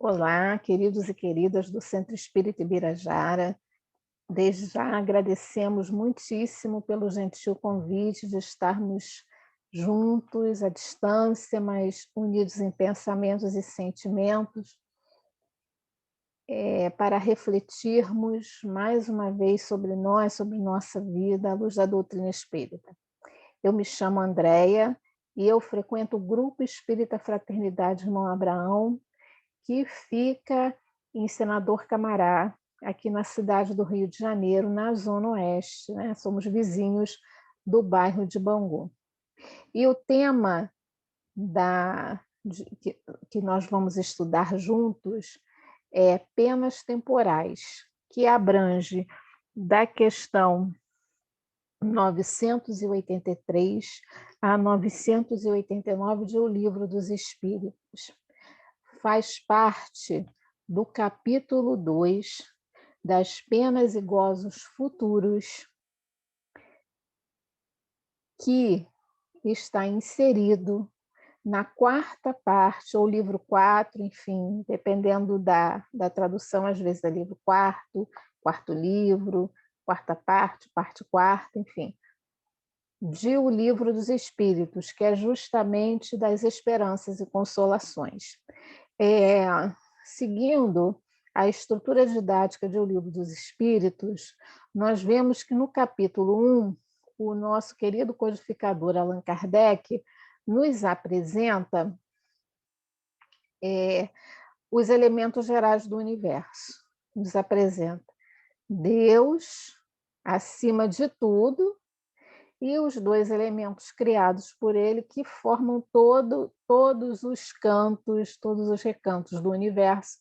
Olá, queridos e queridas do Centro Espírita Ibirajara. Desde já agradecemos muitíssimo pelo gentil convite de estarmos juntos, à distância, mas unidos em pensamentos e sentimentos, para refletirmos mais uma vez sobre nós, sobre nossa vida, à luz da doutrina espírita. Eu me chamo Andréia e eu frequento o Grupo Espírita Fraternidade Irmão Abraão, que fica em Senador Camará, aqui na cidade do Rio de Janeiro, na Zona Oeste, né? Somos vizinhos do bairro de Bangu. E o tema que nós vamos estudar juntos é penas temporais, que abrange da questão 983 a 989 de O Livro dos Espíritos. Faz parte do capítulo 2 das penas e gozos futuros, que está inserido na quarta parte, ou livro 4, enfim, dependendo da tradução, às vezes é livro quarto livro, quarta parte quarta, enfim, de O Livro dos Espíritos, que é justamente das esperanças e consolações. Seguindo a estrutura didática de O Livro dos Espíritos, nós vemos que no capítulo 1, o nosso querido codificador Allan Kardec nos apresenta os elementos gerais do universo. Nos apresenta Deus acima de tudo e os dois elementos criados por ele que formam todos os cantos, todos os recantos do universo,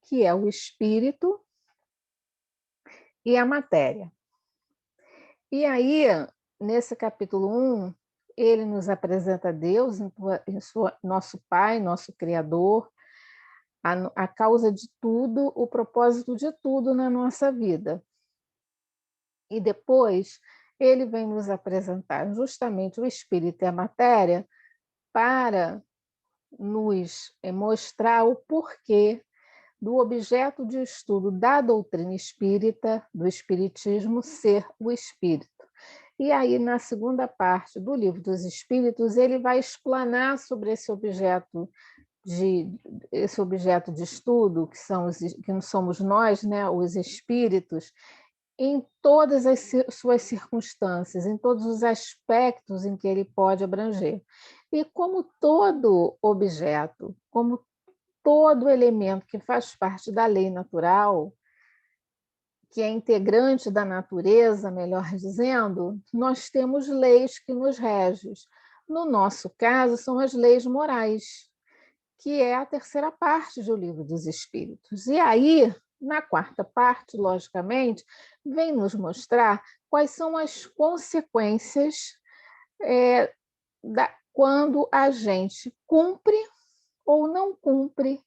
que é o espírito e a matéria. E aí, nesse capítulo 1, ele nos apresenta Deus, nosso Pai, nosso Criador, a causa de tudo, o propósito de tudo na nossa vida. E depois, ele vem nos apresentar justamente o espírito e a matéria para nos mostrar o porquê do objeto de estudo da doutrina espírita, do espiritismo, ser o espírito. E aí, na segunda parte do Livro dos Espíritos, ele vai explanar sobre esse objeto de estudo, que não somos nós, né, os espíritos, em todas as suas circunstâncias, em todos os aspectos em que ele pode abranger. E como todo objeto, como todo elemento que faz parte da lei natural, que é integrante da natureza, melhor dizendo, nós temos leis que nos regem. No nosso caso, são as leis morais, que é a terceira parte do Livro dos Espíritos. E aí, na quarta parte, logicamente, vem nos mostrar quais são as consequências quando a gente cumpre ou não cumpre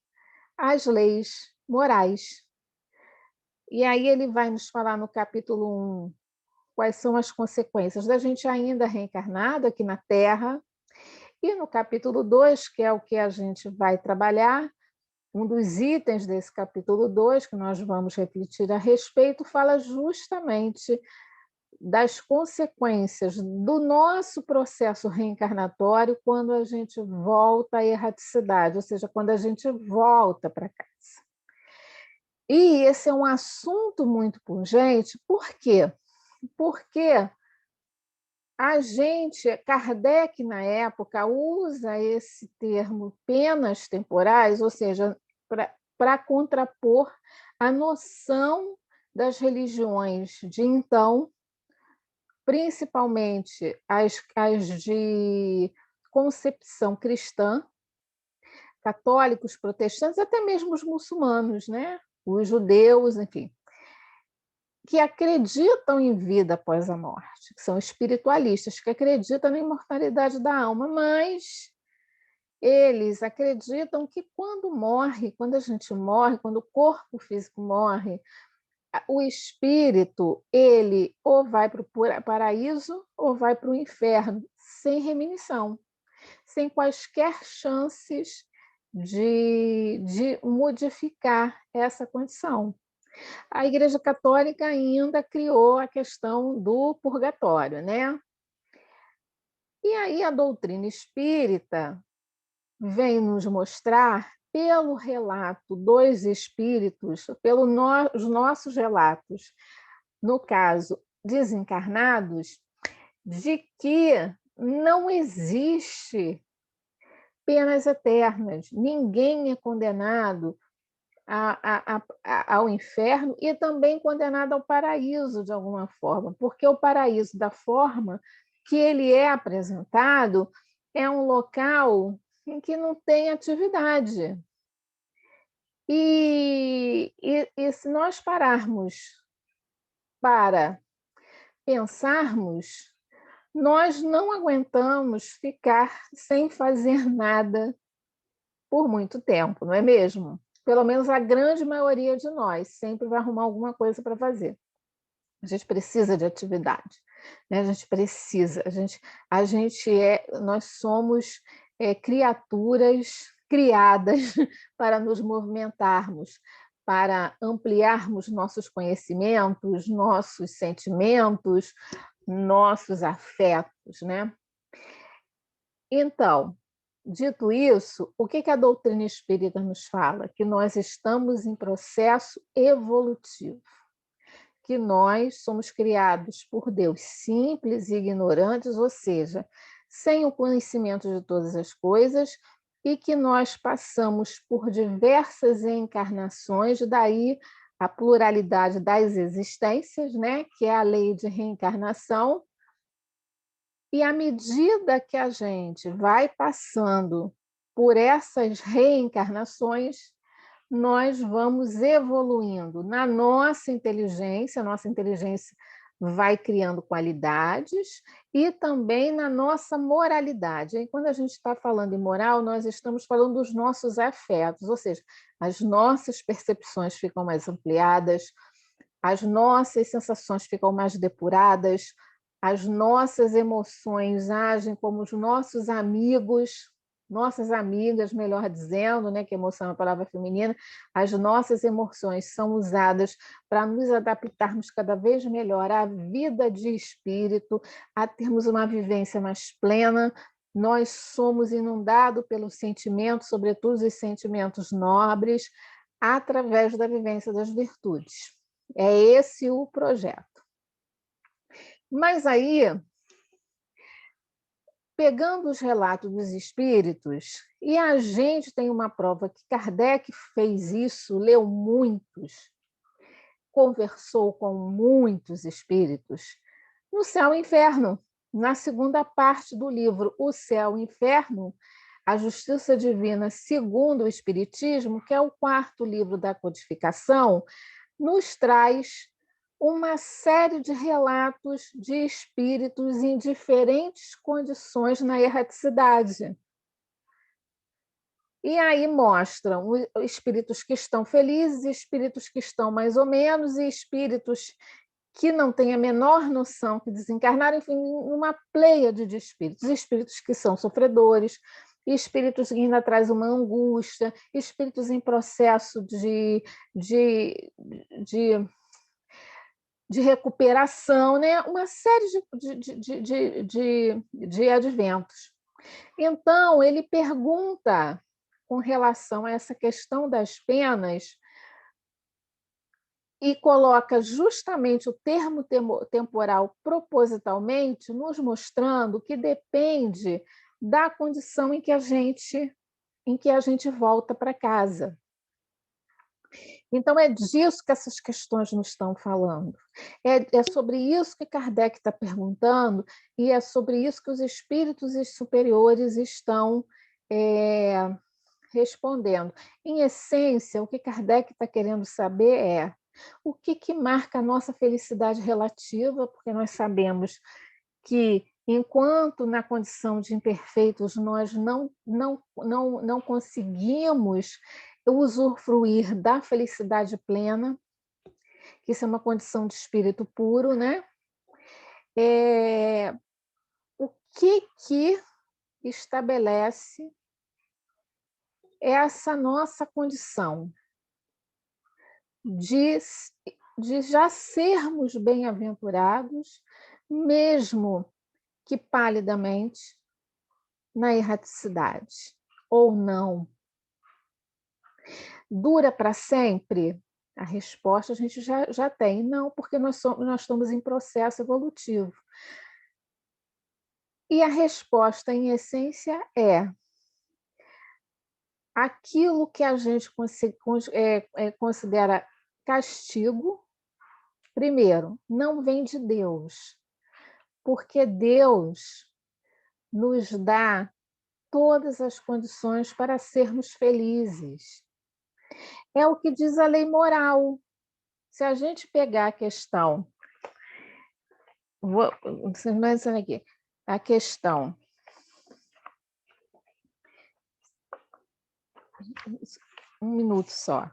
as leis morais. E aí ele vai nos falar no capítulo 1 quais são as consequências da gente ainda reencarnado aqui na Terra. E no capítulo 2, que é o que a gente vai trabalhar, um dos itens desse capítulo 2, que nós vamos refletir a respeito, fala justamente das consequências do nosso processo reencarnatório quando a gente volta à erraticidade, ou seja, quando a gente volta para casa. E esse é um assunto muito pungente, por quê? Porque Kardec, na época, usa esse termo penas temporais, ou seja, para contrapor a noção das religiões de então, principalmente as de concepção cristã, católicos, protestantes, até mesmo os muçulmanos, né? Os judeus, enfim, que acreditam em vida após a morte, que são espiritualistas, que acreditam na imortalidade da alma, mas eles acreditam que quando a gente morre, quando o corpo físico morre, o espírito, ele ou vai para o paraíso ou vai para o inferno, sem remissão, sem quaisquer chances de modificar essa condição. A Igreja Católica ainda criou a questão do purgatório, né? E aí a doutrina espírita vem nos mostrar, pelo relato dos espíritos, pelos nossos relatos, no caso, desencarnados, de que não existe penas eternas. Ninguém é condenado ao inferno e também condenado ao paraíso, de alguma forma, porque o paraíso, da forma que ele é apresentado, é um local em que não tem atividade. E se nós pararmos para pensarmos, nós não aguentamos ficar sem fazer nada por muito tempo, não é mesmo? Pelo menos a grande maioria de nós sempre vai arrumar alguma coisa para fazer. A gente precisa de atividade, né? A gente precisa, nós somos criaturas criadas para nos movimentarmos, para ampliarmos nossos conhecimentos, nossos sentimentos, nossos afetos, né? Então, dito isso, o que a doutrina espírita nos fala? Que nós estamos em processo evolutivo, que nós somos criados por Deus simples e ignorantes, ou seja, sem o conhecimento de todas as coisas, e que nós passamos por diversas encarnações, daí a pluralidade das existências, né, que é a lei de reencarnação. E à medida que a gente vai passando por essas reencarnações, nós vamos evoluindo na nossa inteligência, a nossa inteligência vai criando qualidades e também na nossa moralidade. E quando a gente está falando em moral, nós estamos falando dos nossos afetos, ou seja, as nossas percepções ficam mais ampliadas, as nossas sensações ficam mais depuradas, as nossas emoções agem como os nossos amigos, nossas amigas, melhor dizendo, né, que emoção é uma palavra feminina, as nossas emoções são usadas para nos adaptarmos cada vez melhor à vida de espírito, a termos uma vivência mais plena. Nós somos inundados pelos sentimentos, sobretudo os sentimentos nobres, através da vivência das virtudes. É esse o projeto. Mas aí, pegando os relatos dos espíritos, e a gente tem uma prova que Kardec fez isso, leu muitos, conversou com muitos espíritos, no Céu e Inferno, na segunda parte do livro O Céu e o Inferno, a Justiça Divina segundo o Espiritismo, que é o quarto livro da codificação, nos traz uma série de relatos de espíritos em diferentes condições na erraticidade. E aí mostram espíritos que estão felizes, espíritos que estão mais ou menos, e espíritos que não têm a menor noção que desencarnaram, enfim, uma pleiade de espíritos, espíritos que são sofredores, espíritos que ainda trazem uma angústia, espíritos em processo de recuperação, né? Uma série de adventos. Então, ele pergunta com relação a essa questão das penas e coloca justamente o termo temporal propositalmente, nos mostrando que depende da condição em que a gente volta para casa. Então, é disso que essas questões nos estão falando. É sobre isso que Kardec está perguntando, e é sobre isso que os espíritos superiores estão respondendo. Em essência, o que Kardec está querendo saber é o que marca a nossa felicidade relativa, porque nós sabemos que, enquanto na condição de imperfeitos nós não conseguimos usufruir da felicidade plena, que isso é uma condição de espírito puro, né? O que estabelece essa nossa condição de já sermos bem-aventurados, mesmo que palidamente, na erraticidade, ou não. Dura para sempre? A resposta a gente já tem. Não, porque nós estamos em processo evolutivo. E a resposta, em essência, é aquilo que a gente considera castigo, primeiro, não vem de Deus, porque Deus nos dá todas as condições para sermos felizes. É o que diz a lei moral. Se a gente pegar a questão, aqui, a questão um minuto só.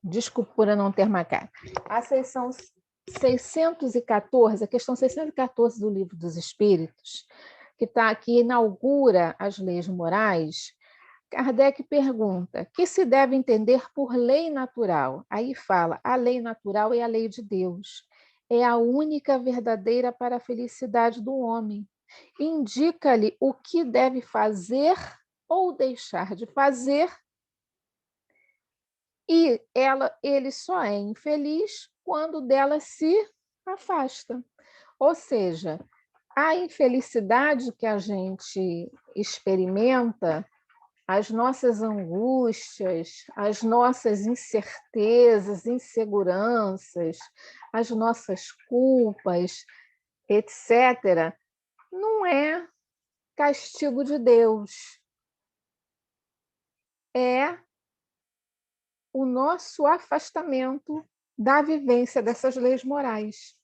Desculpa por eu não ter marcado. A seção 614, a questão 614 do Livro dos Espíritos, que inaugura as leis morais, Kardec pergunta: que se deve entender por lei natural? Aí fala: a lei natural é a lei de Deus. É a única verdadeira para a felicidade do homem. Indica-lhe o que deve fazer ou deixar de fazer, e ele só é infeliz quando dela se afasta. Ou seja, a infelicidade que a gente experimenta, as nossas angústias, as nossas incertezas, inseguranças, as nossas culpas, etc., não é castigo de Deus, é o nosso afastamento da vivência dessas leis morais.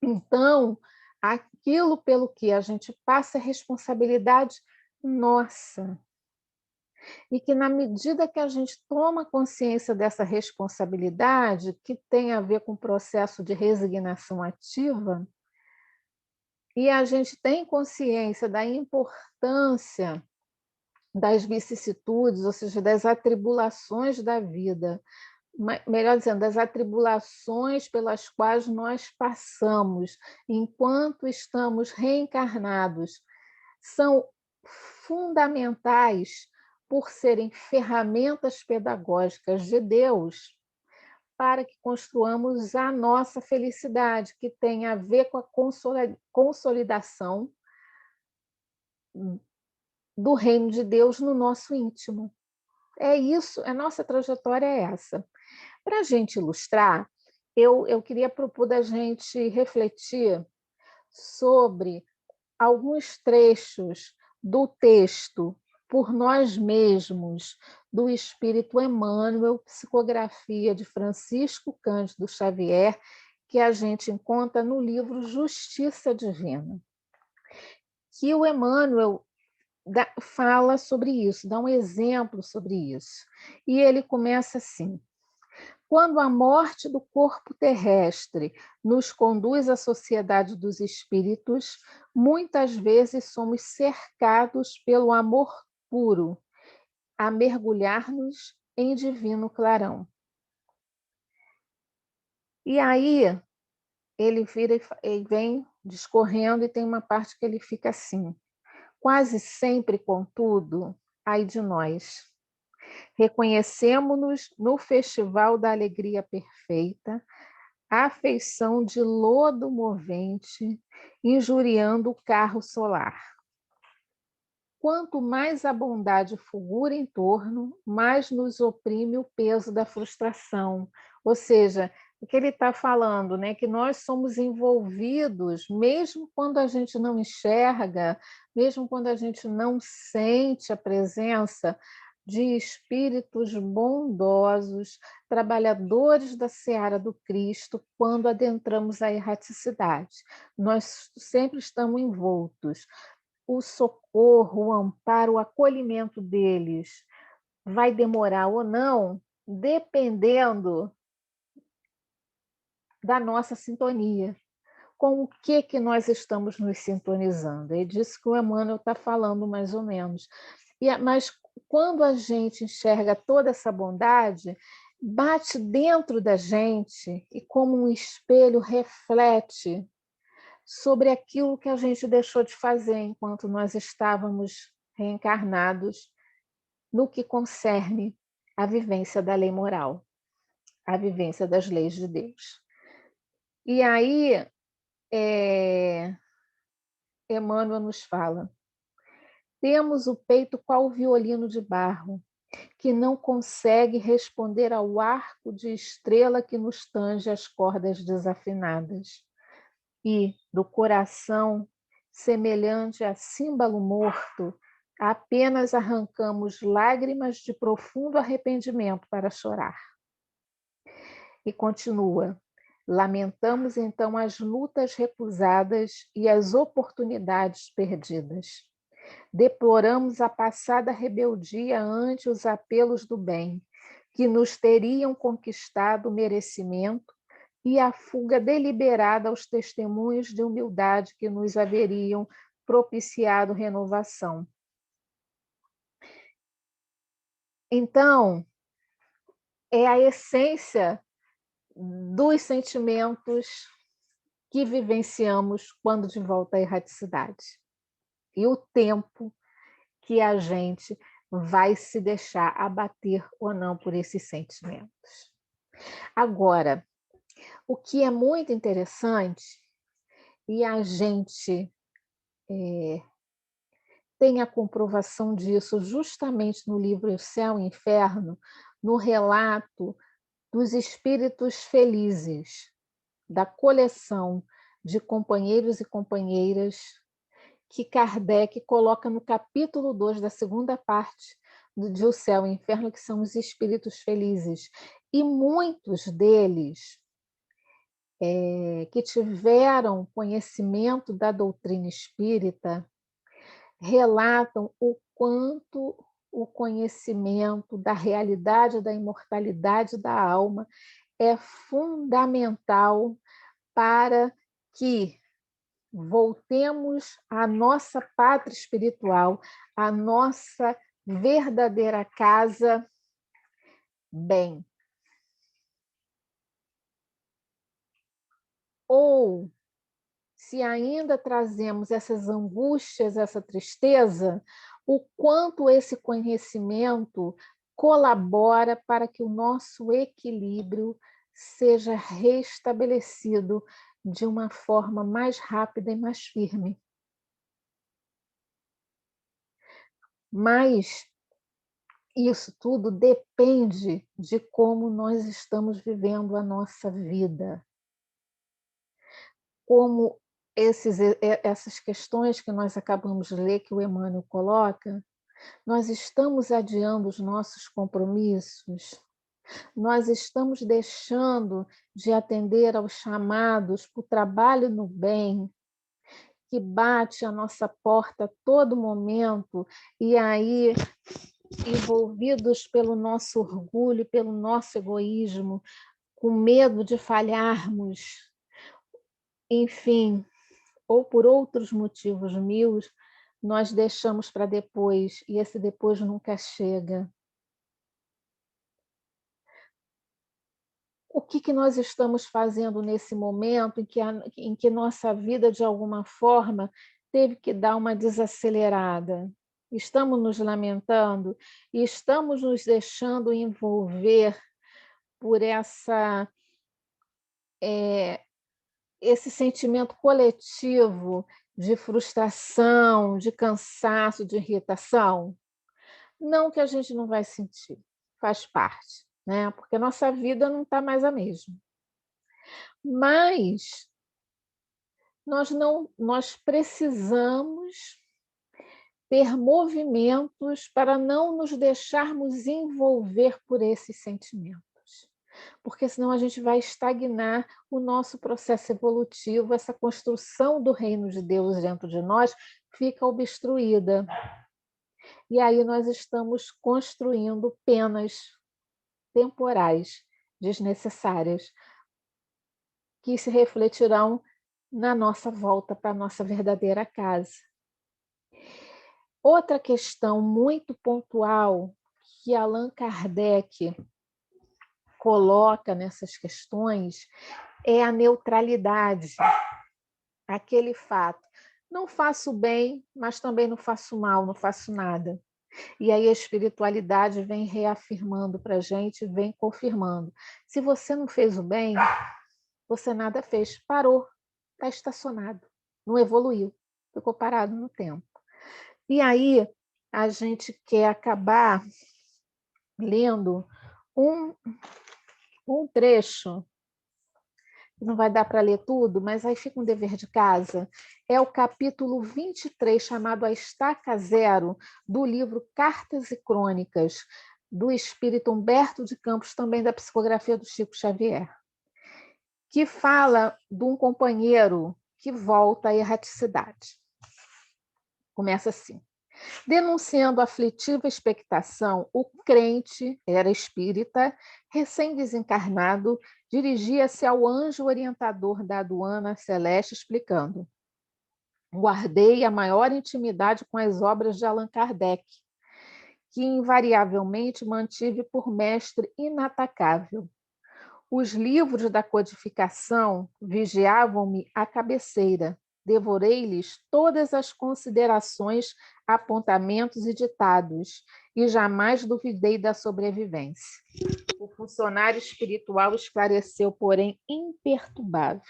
Então, aquilo pelo que a gente passa é responsabilidade nossa. E que, na medida que a gente toma consciência dessa responsabilidade, que tem a ver com o processo de resignação ativa, e a gente tem consciência da importância das vicissitudes, ou seja, das atribulações da vida, melhor dizendo, das atribulações pelas quais nós passamos enquanto estamos reencarnados, são fundamentais por serem ferramentas pedagógicas de Deus para que construamos a nossa felicidade, que tem a ver com a consolidação do reino de Deus no nosso íntimo. É isso, a nossa trajetória é essa. Para a gente ilustrar, eu queria propor da gente refletir sobre alguns trechos do texto Por Nós Mesmos, do Espírito Emmanuel, psicografia de Francisco Cândido Xavier, que a gente encontra no livro Justiça Divina. Que o Emmanuel fala sobre isso, dá um exemplo sobre isso. E ele começa assim: quando a morte do corpo terrestre nos conduz à sociedade dos espíritos, muitas vezes somos cercados pelo amor puro, a mergulhar-nos em divino clarão. E aí ele vira e vem discorrendo, e tem uma parte que ele fica assim: quase sempre, contudo, ai de nós, reconhecemo-nos no festival da alegria perfeita, a feição de lodo movente, injuriando o carro solar. Quanto mais a bondade fulgura em torno, mais nos oprime o peso da frustração. Ou seja, o que ele está falando, né? Que nós somos envolvidos, mesmo quando a gente não enxerga, mesmo quando a gente não sente a presença de espíritos bondosos, trabalhadores da seara do Cristo, quando adentramos a erraticidade. Nós sempre estamos envoltos. O socorro, o amparo, o acolhimento deles vai demorar ou não, dependendo da nossa sintonia. com o que nós estamos nos sintonizando. É disso que o Emmanuel está falando, mais ou menos. Mas quando a gente enxerga toda essa bondade, bate dentro da gente e, como um espelho, reflete sobre aquilo que a gente deixou de fazer enquanto nós estávamos reencarnados no que concerne a vivência da lei moral, a vivência das leis de Deus. E aí, Emmanuel nos fala: temos o peito qual violino de barro, que não consegue responder ao arco de estrela que nos tange as cordas desafinadas. E, do coração, semelhante a símbolo morto, apenas arrancamos lágrimas de profundo arrependimento para chorar. E continua: lamentamos então as lutas recusadas e as oportunidades perdidas. Deploramos a passada rebeldia ante os apelos do bem, que nos teriam conquistado o merecimento, e a fuga deliberada aos testemunhos de humildade que nos haveriam propiciado renovação. Então, é a essência dos sentimentos que vivenciamos quando de volta à erraticidade. E o tempo que a gente vai se deixar abater ou não por esses sentimentos. Agora, o que é muito interessante, e a gente tem a comprovação disso justamente no livro O Céu e o Inferno, no relato dos espíritos felizes, da coleção de companheiros e companheiras que Kardec coloca no capítulo 2 da segunda parte de O Céu e o Inferno, que são os espíritos felizes. E muitos deles que tiveram conhecimento da doutrina espírita relatam o quanto o conhecimento da realidade da imortalidade da alma é fundamental para que voltemos à nossa pátria espiritual, à nossa verdadeira casa, bem. Ou, se ainda trazemos essas angústias, essa tristeza, o quanto esse conhecimento colabora para que o nosso equilíbrio seja restabelecido de uma forma mais rápida e mais firme. Mas isso tudo depende de como nós estamos vivendo a nossa vida. Como essas questões que nós acabamos de ler, que o Emmanuel coloca, nós estamos adiando os nossos compromissos, nós estamos deixando de atender aos chamados para o trabalho no bem, que bate à nossa porta a todo momento, e aí, envolvidos pelo nosso orgulho, pelo nosso egoísmo, com medo de falharmos, enfim, ou por outros motivos mil, nós deixamos para depois, e esse depois nunca chega. O que nós estamos fazendo nesse momento em que nossa vida, de alguma forma, teve que dar uma desacelerada? Estamos nos lamentando e estamos nos deixando envolver por esse sentimento coletivo de frustração, de cansaço, de irritação? Não que a gente não vai sentir, faz parte, né? Porque a nossa vida não está mais a mesma. Mas nós precisamos ter movimentos para não nos deixarmos envolver por esses sentimentos, porque senão a gente vai estagnar o nosso processo evolutivo, essa construção do reino de Deus dentro de nós fica obstruída. E aí nós estamos construindo penas temporais desnecessárias, que se refletirão na nossa volta para a nossa verdadeira casa. Outra questão muito pontual que Allan Kardec coloca nessas questões é a neutralidade, aquele fato. Não faço bem, mas também não faço mal, não faço nada. E aí a espiritualidade vem reafirmando para a gente, vem confirmando. Se você não fez o bem, você nada fez, parou, está estacionado, não evoluiu, ficou parado no tempo. E aí a gente quer acabar lendo um trecho, não vai dar para ler tudo, mas aí fica um dever de casa. É o capítulo 23, chamado A Estaca Zero, do livro Cartas e Crônicas, do espírito Humberto de Campos, também da psicografia do Chico Xavier, que fala de um companheiro que volta à erraticidade. Começa assim. Denunciando aflitiva expectação, o crente, era espírita, recém-desencarnado, dirigia-se ao anjo orientador da aduana celeste, explicando: guardei a maior intimidade com as obras de Allan Kardec, que invariavelmente mantive por mestre inatacável. Os livros da codificação vigiavam-me à cabeceira. Devorei-lhes todas as considerações, apontamentos e ditados, e jamais duvidei da sobrevivência. O funcionário espiritual esclareceu, porém, imperturbável.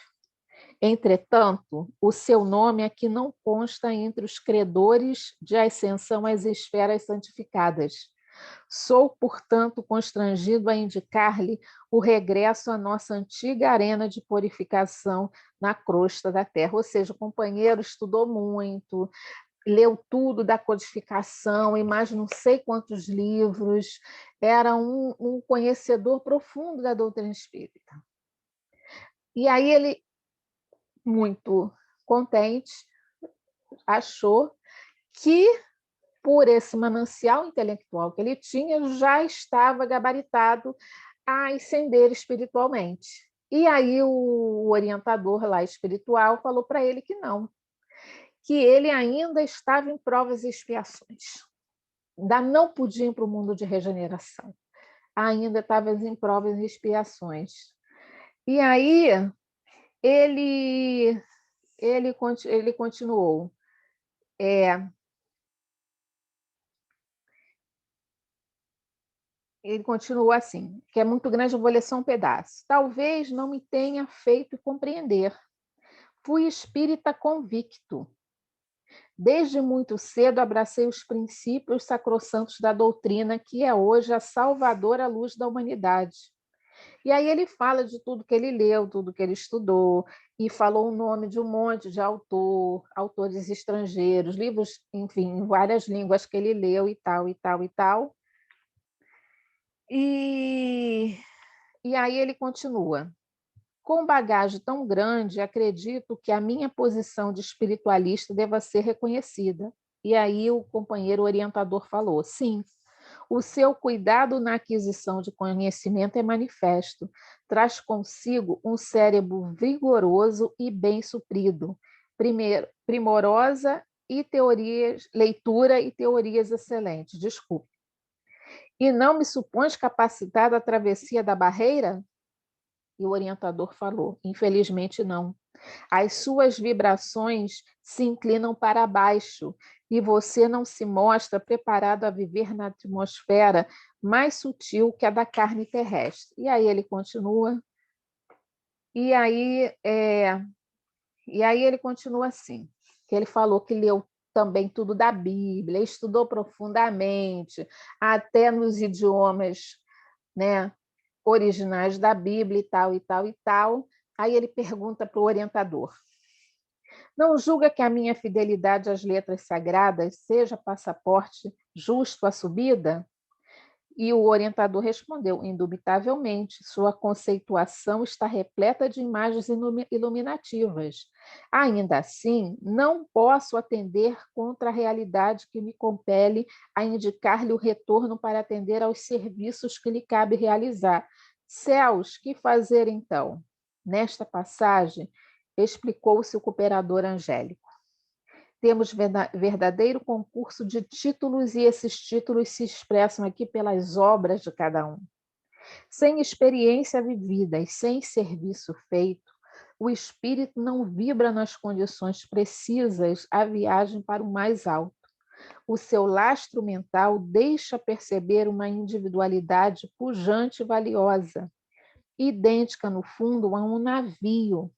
Entretanto, o seu nome aqui não consta entre os credores de ascensão às esferas santificadas. Sou, portanto, constrangido a indicar-lhe o regresso à nossa antiga arena de purificação na crosta da terra. Ou seja, o companheiro estudou muito, leu tudo da codificação, e mais não sei quantos livros, era um conhecedor profundo da doutrina espírita. E aí ele, muito contente, achou que por esse manancial intelectual que ele tinha, já estava gabaritado a ascender espiritualmente. E aí o orientador lá espiritual falou para ele que não, que ele ainda estava em provas e expiações. Ainda não podia ir para o mundo de regeneração. Ainda estava em provas e expiações. E aí ele continuou. Ele continua assim, que é muito grande, eu vou ler só um pedaço. Talvez não me tenha feito compreender. Fui espírita convicto. Desde muito cedo abracei os princípios sacrossantos da doutrina, que é hoje a salvadora luz da humanidade. E aí ele fala de tudo que ele leu, tudo que ele estudou, e falou o nome de um monte de autores estrangeiros, livros, enfim, em várias línguas que ele leu e tal, e tal, e tal. E aí ele continua. Com bagagem tão grande, acredito que a minha posição de espiritualista deva ser reconhecida. E aí o companheiro orientador falou: sim, o seu cuidado na aquisição de conhecimento é manifesto. Traz consigo um cérebro vigoroso e bem suprido, primorosa e leitura e teorias excelentes. Desculpe. E não me supões capacitado à travessia da barreira? E o orientador falou: infelizmente não. As suas vibrações se inclinam para baixo e você não se mostra preparado a viver na atmosfera mais sutil que a da carne terrestre. E aí ele continua. E aí, ele continua assim, que ele falou que leu também tudo da Bíblia, estudou profundamente, até nos idiomas, né, originais da Bíblia e tal, e tal, e tal. Aí ele pergunta para o orientador: não julga que a minha fidelidade às letras sagradas seja passaporte justo à subida? E o orientador respondeu: indubitavelmente, sua conceituação está repleta de imagens iluminativas. Ainda assim, não posso atender contra a realidade que me compele a indicar-lhe o retorno para atender aos serviços que lhe cabe realizar. Céus, que fazer então? Nesta passagem, explicou-se o cooperador angélico. Temos verdadeiro concurso de títulos e esses títulos se expressam aqui pelas obras de cada um. Sem experiência vivida e sem serviço feito, o espírito não vibra nas condições precisas à viagem para o mais alto. O seu lastro mental deixa perceber uma individualidade pujante e valiosa, idêntica, no fundo, a um navio,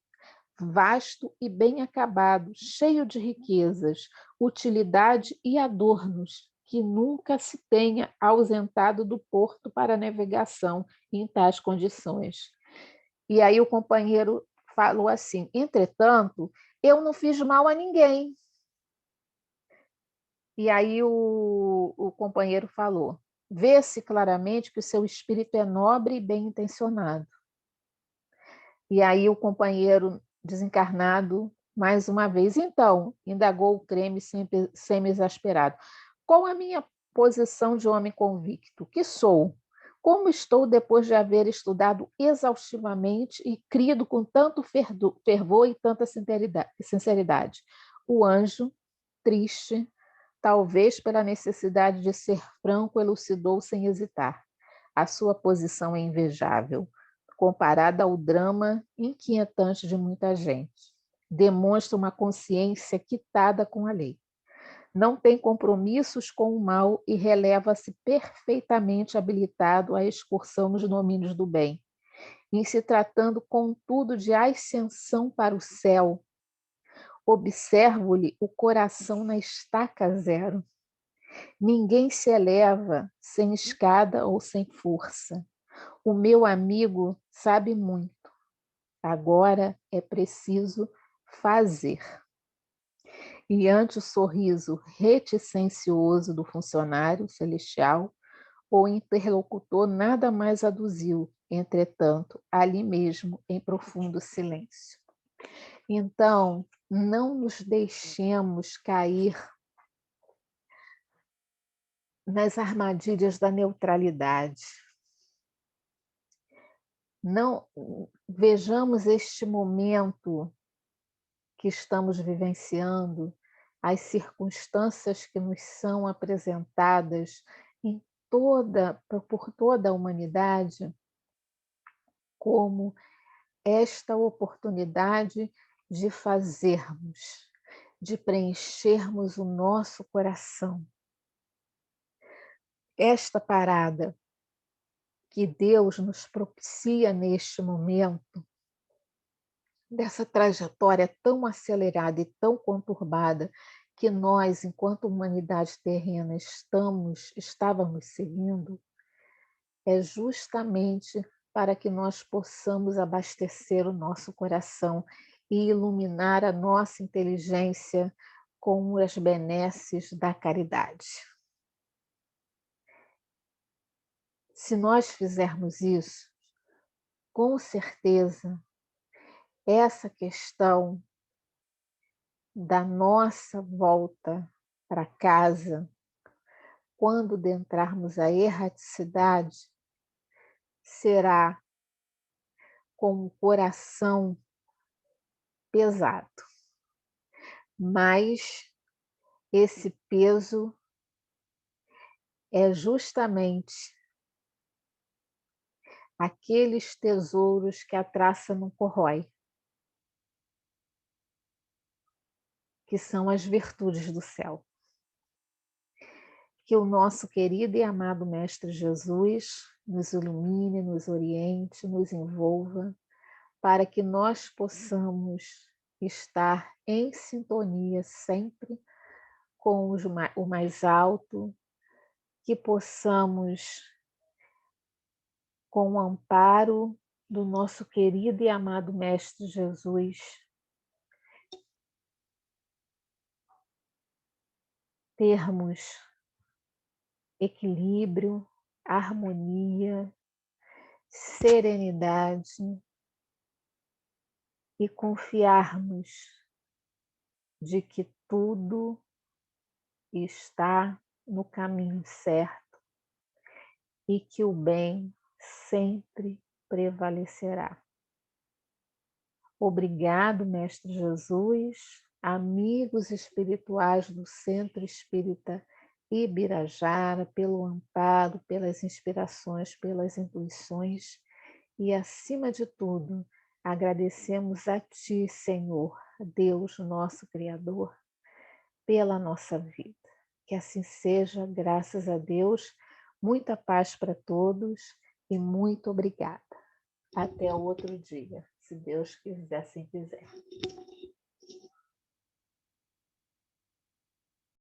vasto e bem acabado, cheio de riquezas, utilidade e adornos, que nunca se tenha ausentado do porto para navegação em tais condições. E aí o companheiro falou assim: entretanto, eu não fiz mal a ninguém. E aí o companheiro falou: vê-se claramente que o seu espírito é nobre e bem intencionado. E aí o companheiro desencarnado, mais uma vez, então, indagou o creme semi-exasperado. Qual a minha posição de homem convicto? Que sou? Como estou depois de haver estudado exaustivamente e crido com tanto fervor e tanta sinceridade? O anjo, triste, talvez pela necessidade de ser franco, elucidou sem hesitar. A sua posição é invejável, comparada ao drama inquietante de muita gente. Demonstra uma consciência quitada com a lei. Não tem compromissos com o mal e releva-se perfeitamente habilitado à excursão nos domínios do bem. Em se tratando, contudo, de ascensão para o céu, observo-lhe o coração na estaca zero. Ninguém se eleva sem escada ou sem força. O meu amigo sabe muito. Agora é preciso fazer. E ante o sorriso reticencioso do funcionário celestial, o interlocutor nada mais aduziu, entretanto, ali mesmo, em profundo silêncio. Então, não nos deixemos cair nas armadilhas da neutralidade. Não vejamos este momento que estamos vivenciando, as circunstâncias que nos são apresentadas por toda a humanidade, como esta oportunidade de fazermos, de preenchermos o nosso coração. Esta parada que Deus nos propicia neste momento, dessa trajetória tão acelerada e tão conturbada que nós, enquanto humanidade terrena, estávamos seguindo, é justamente para que nós possamos abastecer o nosso coração e iluminar a nossa inteligência com as benesses da caridade. Se nós fizermos isso, com certeza, essa questão da nossa volta para casa, quando adentrarmos a erraticidade, será com o coração pesado. Mas esse peso é justamente aqueles tesouros que a traça não corrói, que são as virtudes do céu. Que o nosso querido e amado Mestre Jesus nos ilumine, nos oriente, nos envolva, para que nós possamos estar em sintonia sempre com o mais alto, que possamos, com o amparo do nosso querido e amado Mestre Jesus, termos equilíbrio, harmonia, serenidade e confiarmos de que tudo está no caminho certo e que o bem sempre prevalecerá. Obrigado, Mestre Jesus, amigos espirituais do Centro Espírita Ibirajara, pelo amparo, pelas inspirações, pelas intuições e, acima de tudo, agradecemos a Ti, Senhor, Deus, nosso Criador, pela nossa vida. Que assim seja, graças a Deus. Muita paz para todos e muito obrigada. Até outro dia, se Deus quiser, assim quiser.